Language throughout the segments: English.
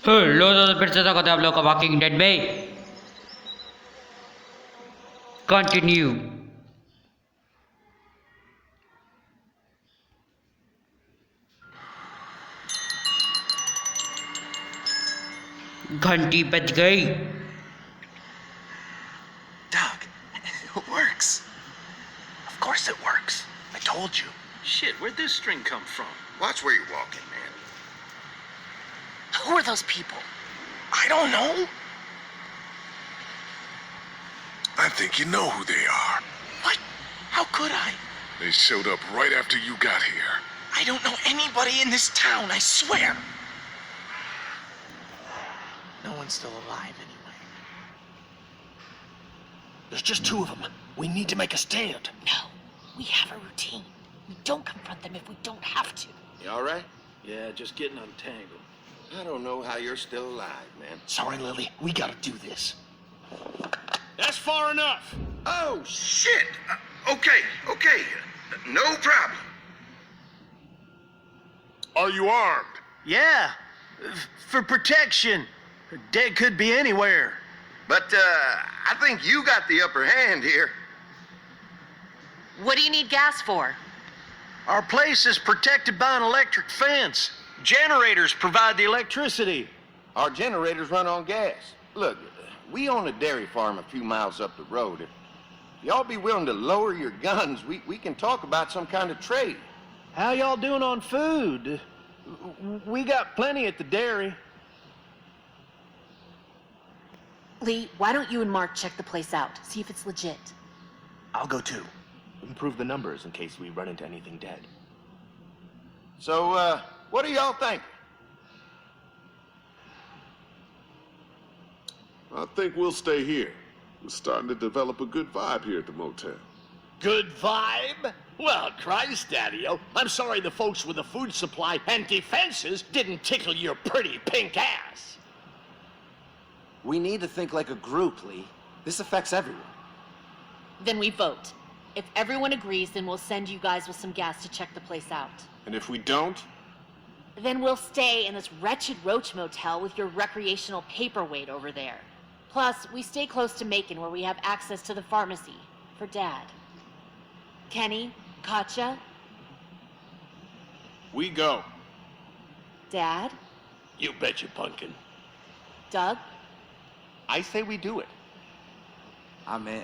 Hello दोस्तों, फिर से स्वागत है आप लोग का वॉकिंग डेड में। कंटिन्यू। घंटी बज गई। Doug, it works. Of course it works. I told you. Shit, where'd this string come from? Watch where you're walking, man. Who are those people? I don't know. I think you know who they are. What? How could I? They showed up right after you got here. I don't know anybody in this town, I swear. No one's still alive anyway. There's just two of them. We need to make a stand. No, we have a routine. We don't confront them if we don't have to. You all right? Yeah, just getting untangled. I don't know how you're still alive, man. Sorry, Lily. We gotta do this. That's far enough. Oh, shit. Okay. No problem. Are you armed? Yeah, for protection. Dead could be anywhere. But, I think you got the upper hand here. What do you need gas for? Our place is protected by an electric fence. Generators provide the electricity. Our generators run on gas. Look, we own a dairy farm a few miles up the road. If y'all be willing to lower your guns, we can talk about some kind of trade. How y'all doing on food? We got plenty at the dairy. Lee, why don't you and Mark check the place out, see if it's legit? I'll go too. Improve the numbers in case we run into anything dead. So, what do y'all think? I think we'll stay here. We're starting to develop a good vibe here at the motel. Good vibe? Well, Christ, Daddy-o, I'm sorry the folks with the food supply and defenses didn't tickle your pretty pink ass. We need to think like a group, Lee. This affects everyone. Then we vote. If everyone agrees, then we'll send you guys with some gas to check the place out. And if we don't? Then we'll stay in this wretched roach motel with your recreational paperweight over there. Plus, we stay close to Macon where we have access to the pharmacy for Dad. Kenny, Katja, We go. Dad, You betcha, Pumpkin. Doug. I say we do it. I'm in.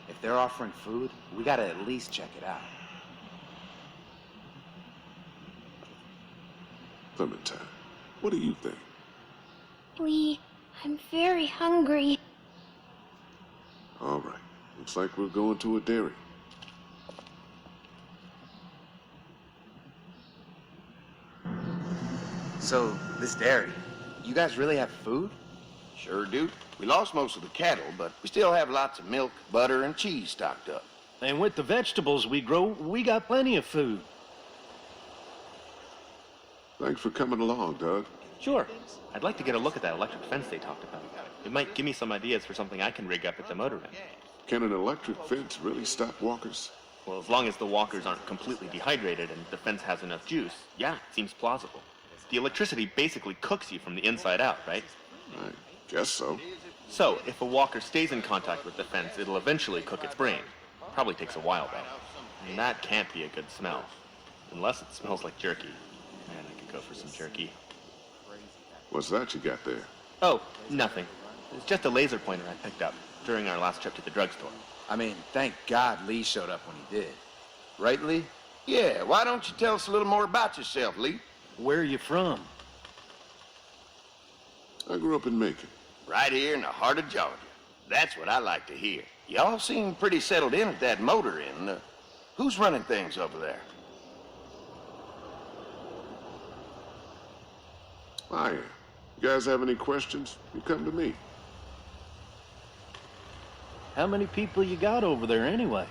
If they're offering food, we gotta at least check it out. Clementine, what do you think? Lee, I'm very hungry. All right. Looks like we're going to a dairy. So, this dairy, you guys really have food? Sure do. We lost most of the cattle, but we still have lots of milk, butter, and cheese stocked up. And with the vegetables we grow, we got plenty of food. Thanks for coming along, Doug. Sure. I'd like to get a look at that electric fence they talked about. It might give me some ideas for something I can rig up at the motor inn. Can an electric fence really stop walkers? Well, as long as the walkers aren't completely dehydrated and the fence has enough juice, yeah, it seems plausible. The electricity basically cooks you from the inside out, right? I guess so. So, if a walker stays in contact with the fence, it'll eventually cook its brain. Probably takes a while, though. And that can't be a good smell. Unless it smells like jerky. Man, I could go for some jerky. What's that you got there? Oh, nothing. It's just a laser pointer I picked up during our last trip to the drugstore. I mean, thank God Lee showed up when he did. Right, Lee? Yeah, why don't you tell us a little more about yourself, Lee? Where are you from? I grew up in Macon. Right here in the heart of Georgia. That's what I like to hear. Y'all seem pretty settled in at that motor inn. Who's running things over there? I am. You guys have any questions? You come to me. How many people you got over there anyway?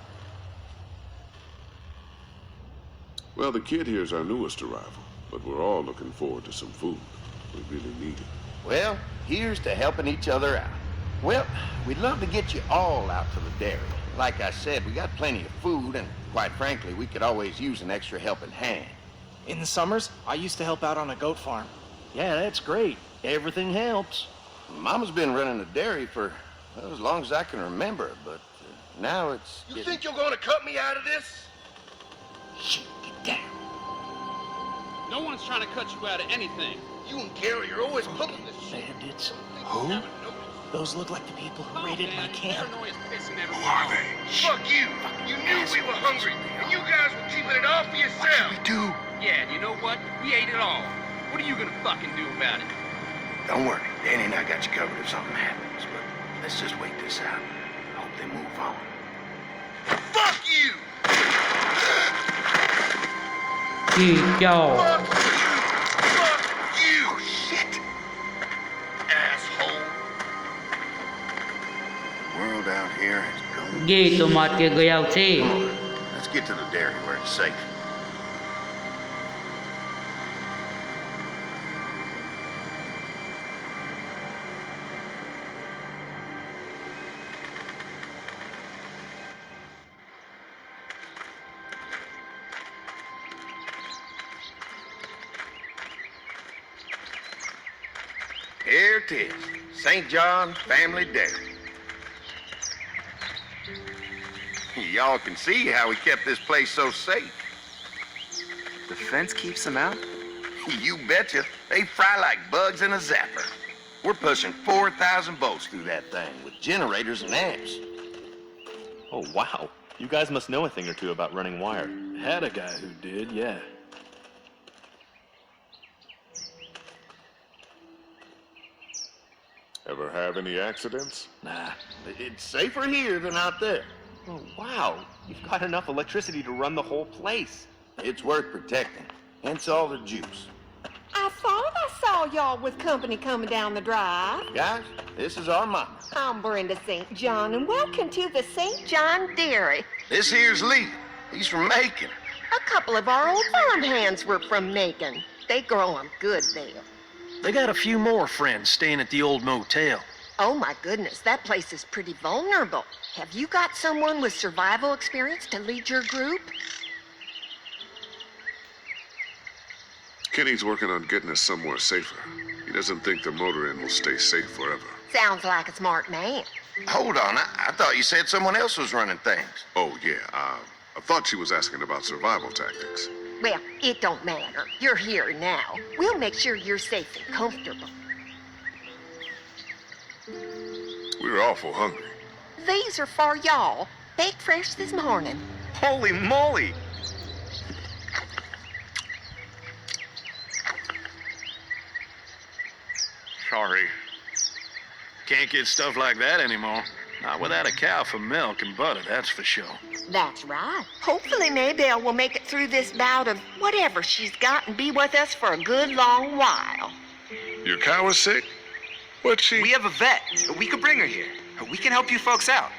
Well, the kid here's our newest arrival, but we're all looking forward to some food. We really need it. Well, here's to helping each other out. Well, we'd love to get you all out to the dairy. Like I said, we got plenty of food, and quite frankly, we could always use an extra helping hand. In the summers, I used to help out on a goat farm. Yeah, that's great. Everything helps. Mama's been running a dairy for well, as long as I can remember, but now it's. You think you're gonna cut me out of this? Shit, get down. No one's trying to cut you out of anything. You and Gary are always pulling this shit. Bandits. Who? Those look like the people who raided my camp. Who are they? Fuck you! You knew we were hungry, and you guys were keeping it all for yourselves. What should we do? Yeah, and you know what? We ate it all. What are you gonna fucking do about it? Don't worry, Danny and I got you covered if something happens, but let's just wait this out. Hope they move on. Fuck you! Yo. Fuck you! Fuck you! Oh, shit! Asshole! The world out here is going. ये तो मार के गया उसे. Let's get to the dairy where it's safe. Here it is, St. John Family Dairy. Y'all can see how we kept this place so safe. The fence keeps them out? You betcha. They fry like bugs in a zapper. We're pushing 4,000 volts through that thing with generators and amps. Oh, wow. You guys must know a thing or two about running wire. Had a guy who did, yeah. Ever have any accidents? Nah. It's safer here than out there. Oh, wow. You've got enough electricity to run the whole place. It's worth protecting. Hence all the juice. I thought I saw y'all with company coming down the drive. Guys, this is our mama. I'm Brenda St. John, and welcome to the St. John Dairy. This here's Lee. He's from Macon. A couple of our old farmhands were from Macon. They grow 'em good there. They got a few more friends staying at the old motel. Oh my goodness, that place is pretty vulnerable. Have you got someone with survival experience to lead your group? Kenny's working on getting us somewhere safer. He doesn't think the motor inn will stay safe forever. Sounds like a smart man. Hold on, I thought you said someone else was running things. Oh, yeah. I thought she was asking about survival tactics. Well, it don't matter. You're here now. We'll make sure you're safe and comfortable. We were awful hungry. These are for y'all. Baked fresh this morning. Holy moly! Sorry. Can't get stuff like that anymore. Not without a cow for milk and butter, that's for sure. That's right. Hopefully Maybelle will make it through this bout of whatever she's got and be with us for a good long while. Your cow is sick? What's she? We have a vet. We could bring her here. We can help you folks out.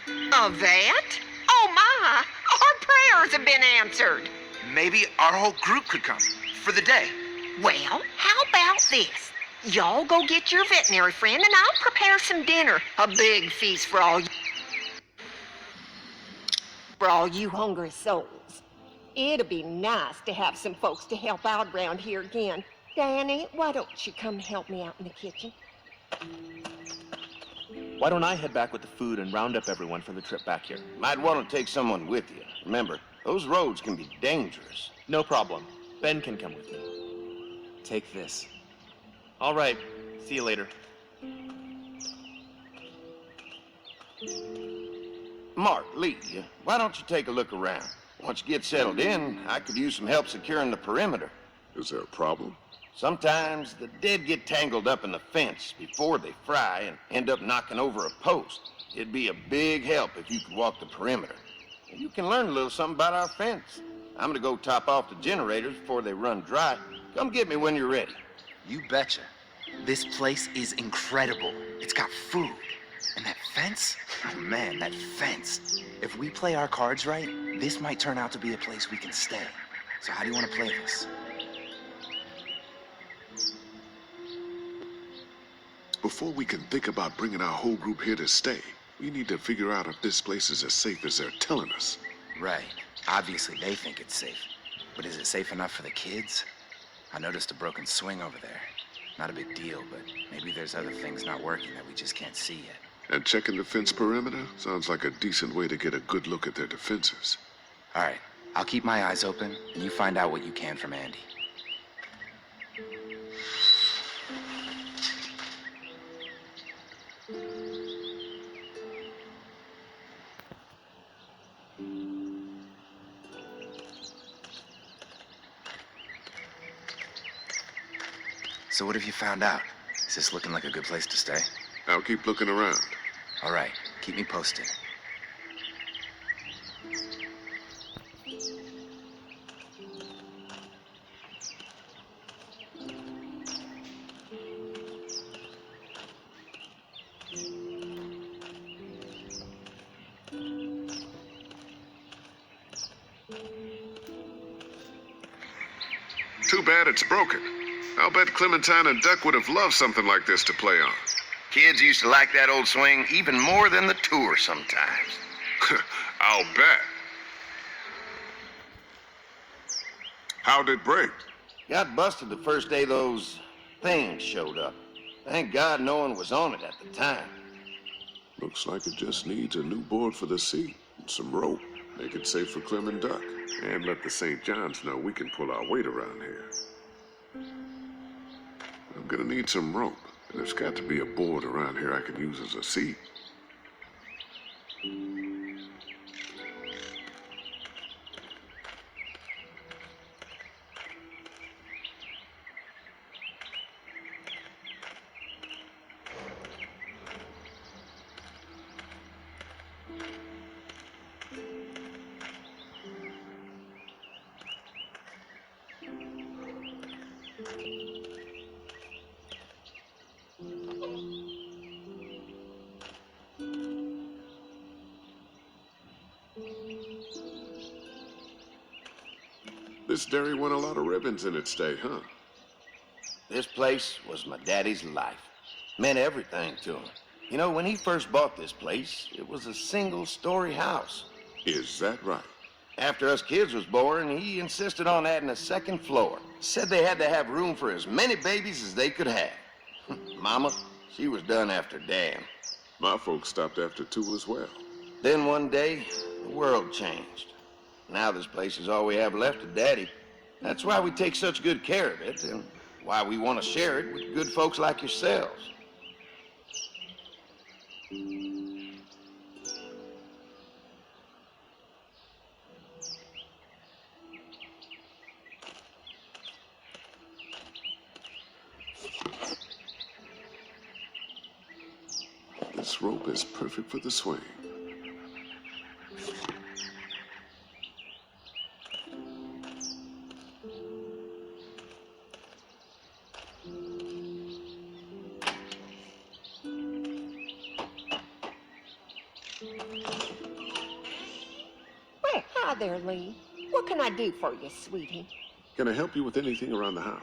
A vet? Oh my! Our prayers have been answered. Maybe our whole group could come for the day. Well, how about this? Y'all go get your veterinary friend and I'll prepare some dinner. A big feast for all you hungry souls. It'll be nice to have some folks to help out around here again. Danny, why don't you come help me out in the kitchen? Why don't I head back with the food and round up everyone for the trip back here? Might want to take someone with you. Remember, those roads can be dangerous. No problem. Ben can come with me. Take this. All right. See you later. Mark, Lee, why don't you take a look around? Once you get settled in, I could use some help securing the perimeter. Is there a problem? Sometimes the dead get tangled up in the fence before they fry and end up knocking over a post. It'd be a big help if you could walk the perimeter. And you can learn a little something about our fence. I'm gonna go top off the generators before they run dry. Come get me when you're ready. You betcha. This place is incredible. It's got food. And that fence? Oh man, that fence. If we play our cards right, this might turn out to be a place we can stay. So how do you want to play this? Before we can think about bringing our whole group here to stay, we need to figure out if this place is as safe as they're telling us. Right. Obviously they think it's safe. But is it safe enough for the kids? I noticed a broken swing over there. Not a big deal, but maybe there's other things not working that we just can't see yet. And checking the fence perimeter sounds like a decent way to get a good look at their defenses. All right, I'll keep my eyes open, and you find out what you can from Andy. So what have you found out? Is this looking like a good place to stay? I'll keep looking around. All right, keep me posted. Too bad it's broken. I'll bet Clementine and Duck would have loved something like this to play on. Kids used to like that old swing even more than the tour sometimes. I'll bet. How'd it break? Got busted the first day those things showed up. Thank God no one was on it at the time. Looks like it just needs a new board for the seat and some rope. Make it safe for Clem and Duck. And let the St. John's know we can pull our weight around here. I'm gonna need some rope. And there's got to be a board around here I can use as a seat. This dairy won a lot of ribbons in its day, huh? This place was my daddy's life. Meant everything to him. You know, when he first bought this place, it was a single-story house. Is that right? After us kids was born, he insisted on adding a second floor. Said they had to have room for as many babies as they could have. Mama, she was done after Dan. My folks stopped after 2 as well. Then one day, the world changed. Now this place is all we have left of Daddy. That's why we take such good care of it, and why we want to share it with good folks like yourselves. This rope is perfect for the swing. Well, hi there, Lee. What can I do for you, sweetie? Can I help you with anything around the house?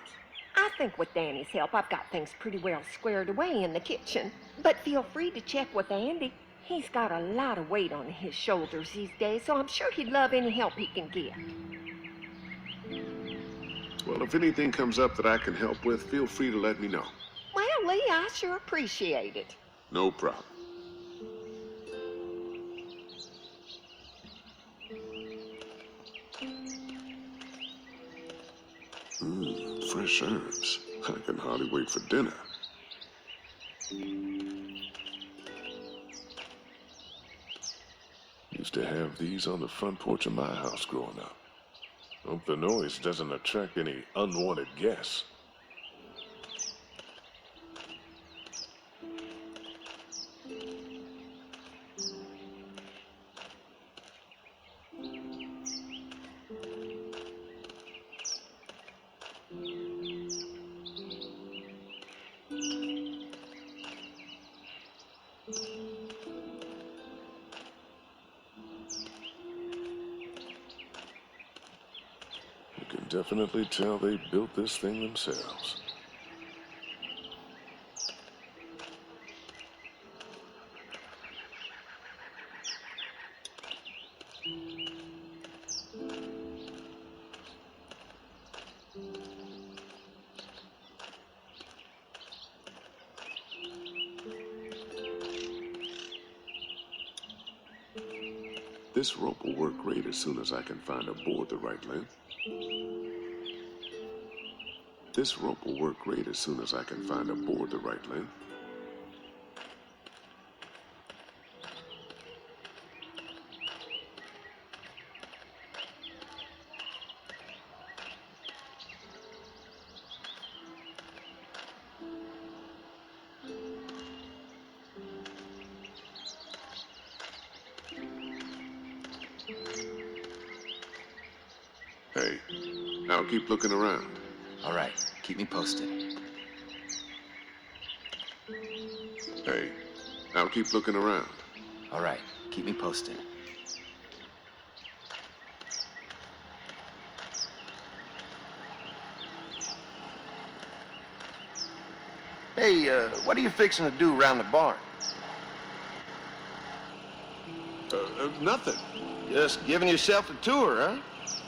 I think with Danny's help, I've got things pretty well squared away in the kitchen. But feel free to check with Andy. He's got a lot of weight on his shoulders these days, so I'm sure he'd love any help he can get. Well, if anything comes up that I can help with, feel free to let me know. Well, Lee, I sure appreciate it. No problem. Fresh herbs. I can hardly wait for dinner. Used to have these on the front porch of my house growing up. Hope the noise doesn't attract any unwanted guests. You can definitely tell they built this thing themselves. This rope will work great as soon as I can find a board the right length. This rope will work great as soon as I can find a board the right length. Hey, now keep looking around. All right, keep me posted. Hey, now keep looking around. All right, keep me posted. Hey, what are you fixing to do around the barn? Nothing. Just giving yourself a tour, huh?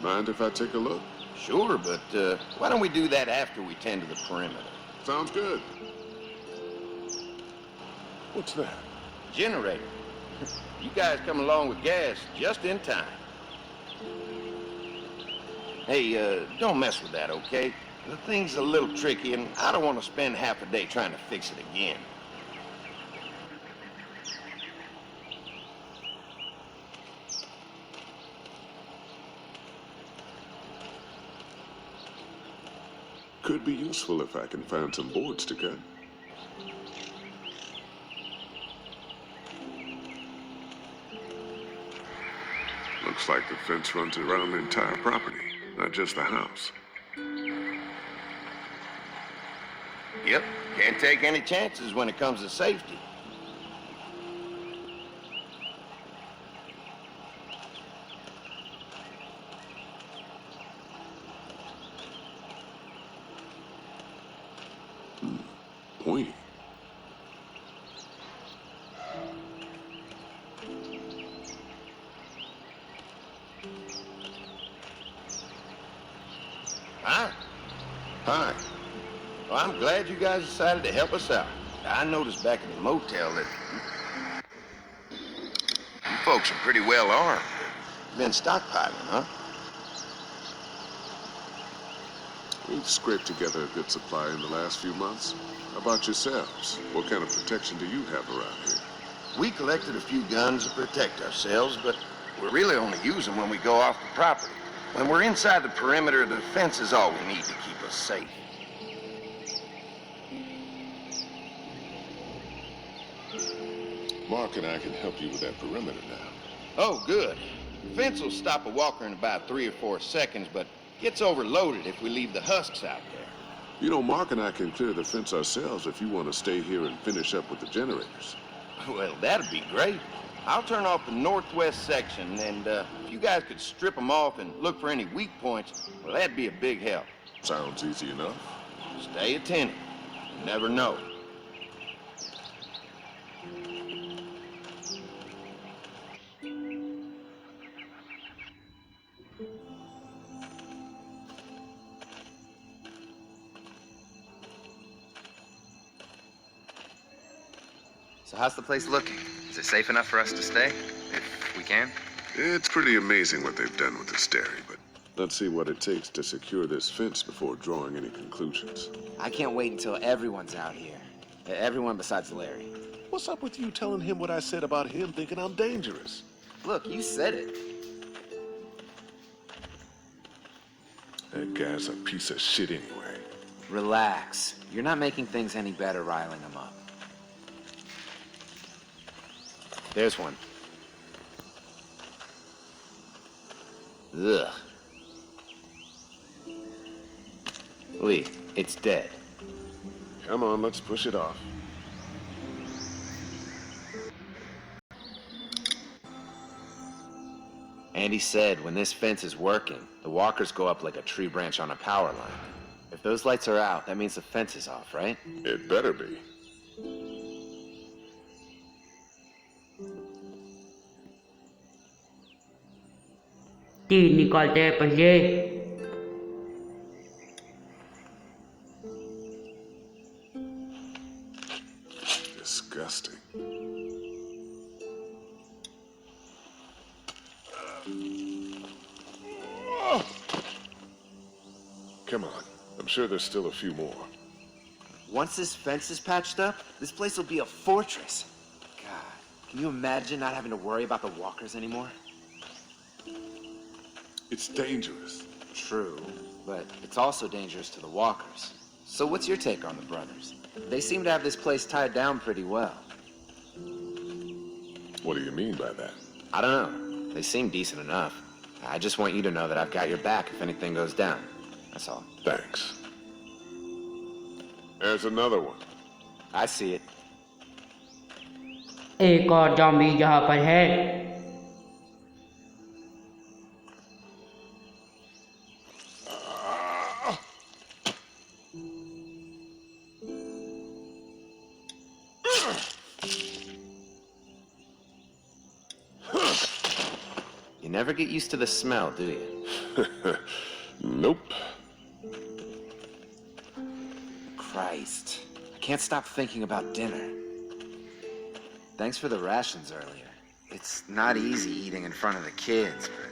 Mind if I take a look? Sure, but why don't we do that after we tend to the perimeter? Sounds good. What's that? Generator. You guys come along with gas just in time. Hey, don't mess with that, okay? The thing's a little tricky, and I don't want to spend half a day trying to fix it again. Could be useful if I can find some boards to cut. Looks like the fence runs around the entire property, not just the house. Yep, can't take any chances when it comes to safety. Pointy. Hi. Hi. Well, I'm glad you guys decided to help us out. I noticed back at the motel that you folks are pretty well armed. Been stockpiling, huh? We've scraped together a good supply in the last few months. How about yourselves? What kind of protection do you have around here? We collected a few guns to protect ourselves, but we really only use them when we go off the property. When we're inside the perimeter, the fence is all we need to keep us safe. Mark and I can help you with that perimeter now. Oh, good. The fence will stop a walker in about 3 or 4 seconds, but gets overloaded if we leave the husks out there. You know, Mark and I can clear the fence ourselves if you want to stay here and finish up with the generators. Well, that'd be great. I'll turn off the northwest section, and if you guys could strip them off and look for any weak points, well, that'd be a big help. Sounds easy enough. Stay attentive. You never know. So how's the place looking? Is it safe enough for us to stay, if we can? It's pretty amazing what they've done with this dairy, but let's see what it takes to secure this fence before drawing any conclusions. I can't wait until everyone's out here. Everyone besides Larry. What's up with you telling him what I said about him thinking I'm dangerous? Look, you said it. That guy's a piece of shit anyway. Relax. You're not making things any better riling him up. There's one. Ugh. Lee, it's dead. Come on, let's push it off. Andy said when this fence is working, the walkers go up like a tree branch on a power line. If those lights are out, that means the fence is off, right? It better be. तीर निकालते हैं पंजे। Disgusting. sure there's still a few more. Once this fence is patched up, this place will be a fortress. God, can you imagine not having to worry about the walkers anymore? It's dangerous. True, but it's also dangerous to the walkers. So what's your take on the brothers? They seem to have this place tied down pretty well. What do you mean by that? I don't know. They seem decent enough. I just want you to know that I've got your back if anything goes down. That's all. Thanks. There's another one. I see it. एक और zombie यहाँ पर है। You never get used to the smell, do you? Nope. Christ. I can't stop thinking about dinner. Thanks for the rations earlier. It's not easy eating in front of the kids, but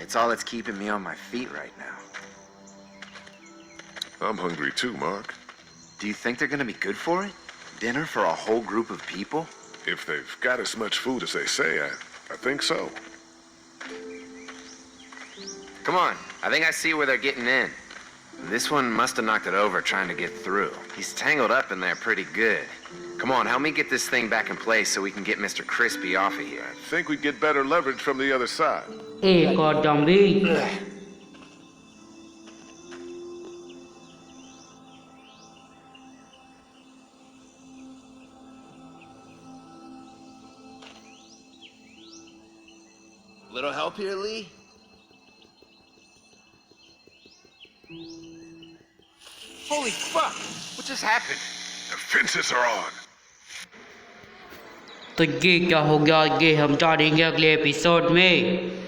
it's all that's keeping me on my feet right now. I'm hungry too, Mark. Do you think they're gonna be good for it? Dinner for a whole group of people? If they've got as much food as they say, I think so. Come on, I think I see where they're getting in. This one must have knocked it over trying to get through. He's tangled up in there pretty good. Come on, help me get this thing back in place so we can get Mr. Crispy off of here. I think we'd get better leverage from the other side. एक और zombie. Little help here, Lee? Holy fuck! What just happened? The fences are on. तो ये क्या हो गया, ये हम जानेंगे अगले एपिसोड में।